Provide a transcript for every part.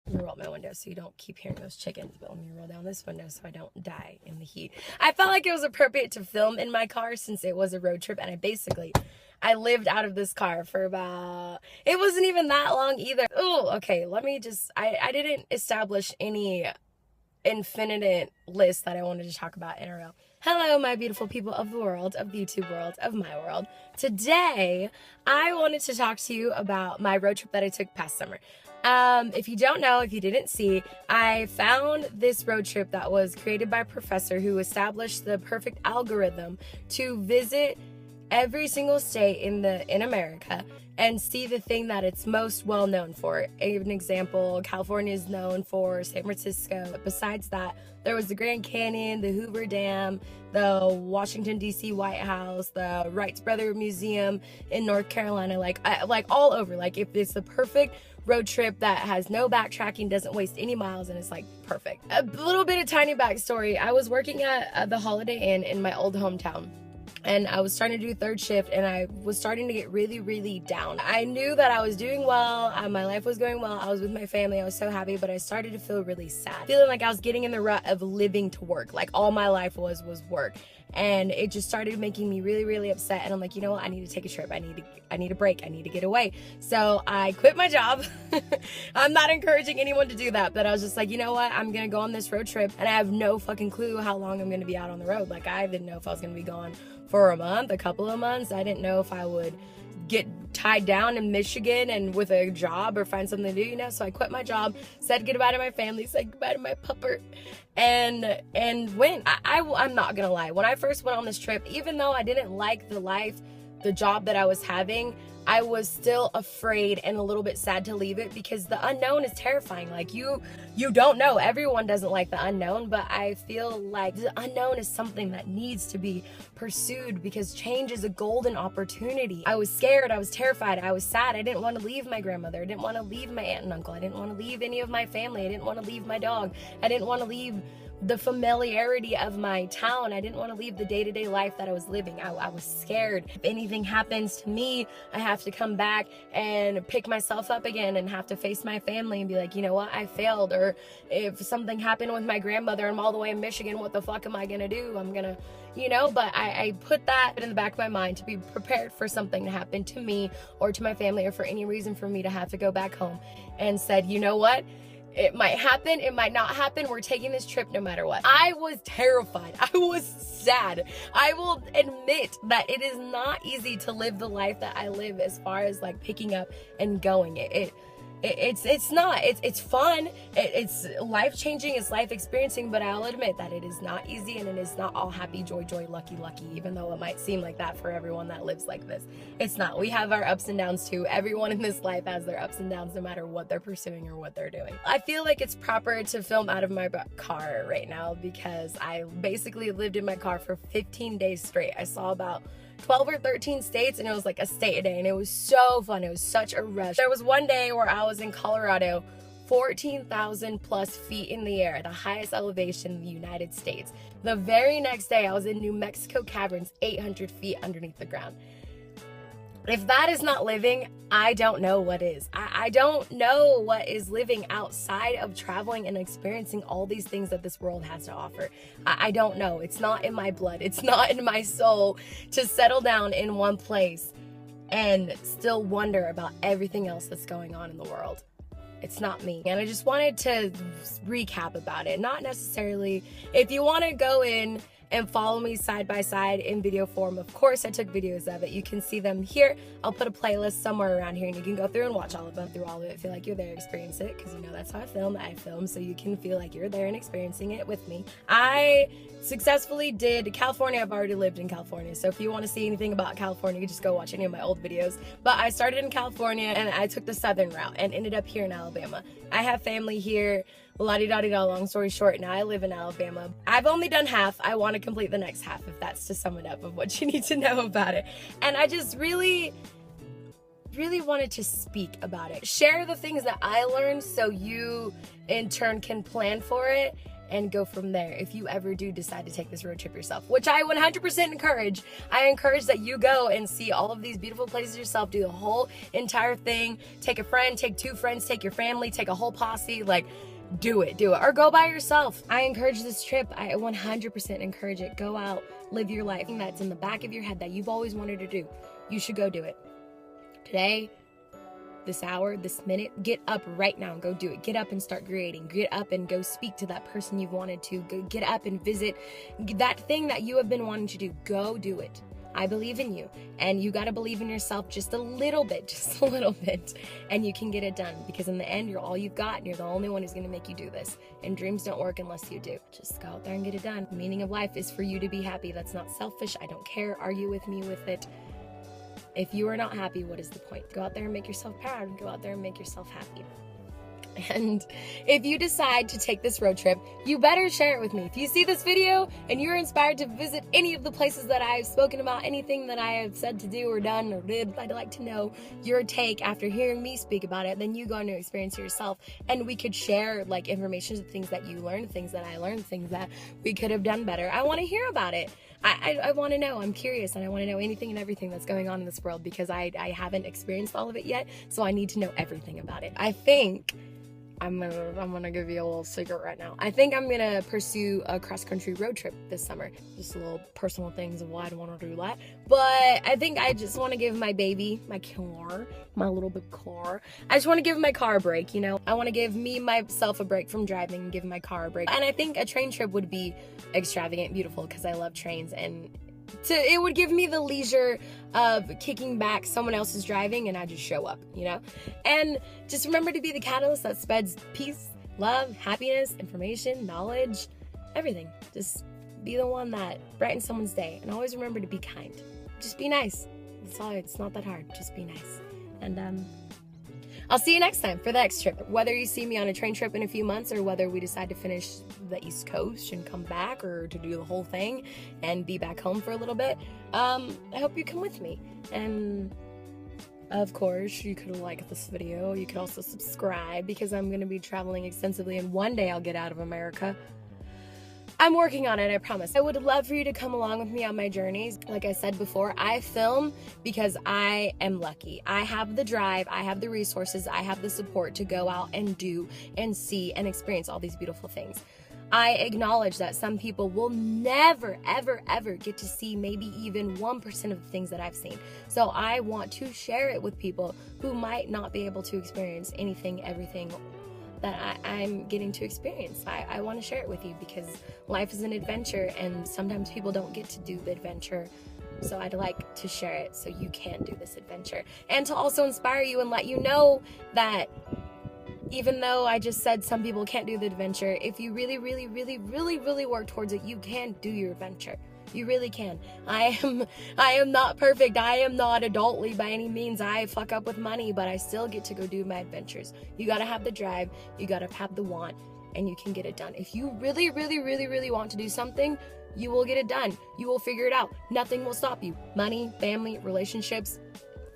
Let me roll my window so you don't keep hearing those chickens, but let me roll down this window so I don't die in the heat. I felt like it was appropriate to film in my car since it was a road trip, and I lived out of this car for about, it wasn't even that long either. Oh, okay, let me just, I didn't establish any infinite list that I wanted to talk about in a row. Hello, my beautiful people of the world, of the YouTube world, of my world. Today, I wanted to talk to you about my road trip that I took past summer. If you don't know, if you didn't see, I found this road trip that was created by a professor who established the perfect algorithm to visit every single state in America and see the thing that it's most well known for. An example, California is known for San Francisco. Besides that, there was the Grand Canyon, the Hoover Dam, the Washington D.C. White House, the Wright Brothers Museum in North Carolina, like all over. Like, if it's the perfect road trip that has no backtracking, doesn't waste any miles, and it's like perfect. A little bit of tiny backstory. I was working at the Holiday Inn in my old hometown, and I was starting to do third shift, and I was starting to get really, really down. I knew that I was doing well, my life was going well, I was with my family, I was so happy, but I started to feel really sad. Feeling like I was getting in the rut of living to work, like all my life was work. And it just started making me really, really upset. And I'm like, you know what? I need to take a trip. I need a break. I need to get away. So I quit my job. I'm not encouraging anyone to do that, but I was just like, you know what? I'm going to go on this road trip, and I have no fucking clue how long I'm going to be out on the road. Like, I didn't know if I was going to be gone for a month, a couple of months. I didn't know if I would get tied down in Michigan and with a job or find something to do, you know. So I quit my job, said goodbye to my family, said goodbye to my pupper, and went. I'm not gonna lie, when I first went on this trip, even though I didn't like the job that I was having, I was still afraid and a little bit sad to leave it, because the unknown is terrifying. Like, you don't know. Everyone doesn't like the unknown, but I feel like the unknown is something that needs to be pursued, because change is a golden opportunity. I was scared, I was terrified, I was sad. I didn't want to leave my grandmother, I didn't want to leave my aunt and uncle, I didn't want to leave any of my family, I didn't want to leave my dog, I didn't want to leave the familiarity of my town. I didn't want to leave the day-to-day life that I was living. I was scared. If anything happens to me, I have to come back and pick myself up again and have to face my family and be like, you know what, I failed. Or if something happened with my grandmother and I'm all the way in Michigan, what the fuck am I gonna do? I'm gonna, you know. But I put that in the back of my mind to be prepared for something to happen to me or to my family, or for any reason for me to have to go back home, and said, you know what? It might happen, it might not happen. We're taking this trip no matter what. I was terrified. I was sad. I will admit that it is not easy to live the life that I live, as far as like picking up and going. It's not. It's fun. It's life-changing. It's life-experiencing, but I'll admit that it is not easy, and it is not all happy, joy, lucky, even though it might seem like that for everyone that lives like this. It's not. We have our ups and downs too. Everyone in this life has their ups and downs, no matter what they're pursuing or what they're doing. I feel like it's proper to film out of my car right now, because I basically lived in my car for 15 days straight. I saw about 12 or 13 states, and it was like a state a day, and it was so fun. It was such a rush. There was one day where I was in Colorado, 14,000 plus feet in the air, the highest elevation in the United States. The very next day I was in New Mexico caverns, 800 feet underneath the ground. If that is not living, I don't know what is. I don't know what is living outside of traveling and experiencing all these things that this world has to offer. I don't know. It's not in my blood. It's not in my soul to settle down in one place and still wonder about everything else that's going on in the world. It's not me. And I just wanted to recap about it. Not necessarily, if you want to go in and follow me side by side in video form, of course I took videos of it. You can see them here. I'll put a playlist somewhere around here, and you can go through and watch all of them, through all of it, feel like you're there, experience it, because you know that's how I film so you can feel like you're there and experiencing it with me. I successfully did California. I've already lived in California, so if you want to see anything about California, you just go watch any of my old videos. But I started in California, and I took the southern route and ended up here in Alabama. I have family here. La-di-da-di-da, long story short, now I live in Alabama. I've only done half. I want to complete the next half, if that's to sum it up of what you need to know about it. And I just really wanted to speak about it. Share the things that I learned so you, in turn, can plan for it and go from there if you ever do decide to take this road trip yourself, which I 100% encourage. I encourage that you go and see all of these beautiful places yourself, do the whole entire thing, take a friend, take 2 friends, take your family, take a whole posse, like, do it, or go by yourself. I encourage this trip. I 100% encourage it. Go out, live your life. That's in the back of your head that you've always wanted to do. You should go do it. Today, this hour, this minute, get up right now and go do it. Get up and start creating. Get up and go speak to that person you've wanted to. Go get up and visit that thing that you have been wanting to do. Go do it. I believe in you, and you got to believe in yourself just a little bit, and you can get it done, because in the end, you're all you've got, and you're the only one who's going to make you do this, and dreams don't work unless you do. Just go out there and get it done. The meaning of life is for you to be happy. That's not selfish. I don't care. Argue with me with it. If you are not happy, what is the point? Go out there and make yourself proud, and go out there and make yourself happy. And if you decide to take this road trip, you better share it with me. If you see this video and you're inspired to visit any of the places that I've spoken about, anything that I have said to do or done or did, I'd like to know your take after hearing me speak about it. Then you go and experience it yourself, and we could share like information, the things that you learned, things that I learned, things that we could have done better. I want to hear about it. I want to know. I'm curious, and I want to know anything and everything that's going on in this world, because I haven't experienced all of it yet, so I need to know everything about it. I think I'm gonna give you a little secret right now. I think I'm gonna pursue a cross-country road trip this summer. Just little personal things of why I want to do that. But I think I just want to give my baby, my car, my little big car, I just want to give my car a break, you know? I want to give myself a break from driving and give my car a break. And I think a train trip would be extravagant, beautiful, because I love trains, and it would give me the leisure of kicking back. Someone else is driving and I just show up, you know? And just remember to be the catalyst that spreads peace, love, happiness, information, knowledge, everything. Just be the one that brightens someone's day. And always remember to be kind. Just be nice. That's all. It's not that hard. Just be nice. And I'll see you next time for the next trip. Whether you see me on a train trip in a few months, or whether we decide to finish the East Coast and come back, or to do the whole thing and be back home for a little bit, I hope you come with me. And of course, you could like this video. You could also subscribe, because I'm going to be traveling extensively, and one day I'll get out of America. I'm working on it, I promise. I would love for you to come along with me on my journeys. Like I said before, I film because I am lucky. I have the drive, I have the resources, I have the support to go out and do and see and experience all these beautiful things. I acknowledge that some people will never, ever, ever get to see maybe even 1% of the things that I've seen. So I want to share it with people who might not be able to experience anything, everything that I'm getting to experience. I want to share it with you, because life is an adventure, and sometimes people don't get to do the adventure. So I'd like to share it so you can do this adventure, and to also inspire you and let you know that even though I just said some people can't do the adventure, if you really, really, really, really, really work towards it, you can do your adventure. You really can. I am not perfect. I am not adultly by any means. I fuck up with money, but I still get to go do my adventures. You gotta have the drive, you gotta have the want, and you can get it done. If you really, really, really, really want to do something, you will get it done. You will figure it out. Nothing will stop you. Money, family, relationships,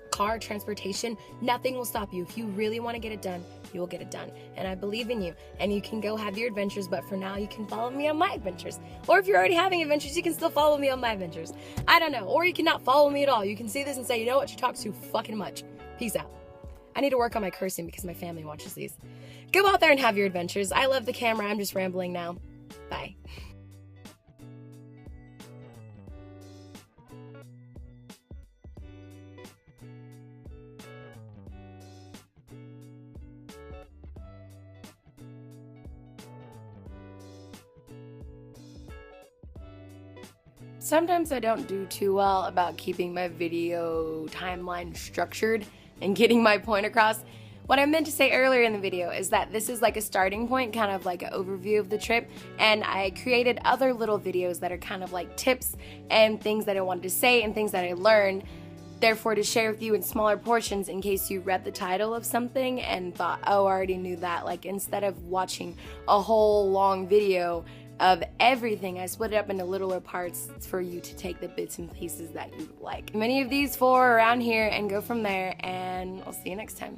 car, transportation, nothing will stop you. If you really want to get it done, you will get it done. And I believe in you. And you can go have your adventures, but for now, you can follow me on my adventures. Or if you're already having adventures, you can still follow me on my adventures. I don't know. Or you cannot follow me at all. You can see this and say, you know what, she talks too fucking much. Peace out. I need to work on my cursing because my family watches these. Go out there and have your adventures. I love the camera. I'm just rambling now. Bye. Sometimes I don't do too well about keeping my video timeline structured and getting my point across. What I meant to say earlier in the video is that this is like a starting point, kind of like an overview of the trip, and I created other little videos that are kind of like tips and things that I wanted to say and things that I learned, therefore to share with you in smaller portions in case you read the title of something and thought, oh, I already knew that. Like, instead of watching a whole long video of everything, I split it up into littler parts for you to take the bits and pieces that you like. Many of these 4 around here and go from there, and I'll see you next time.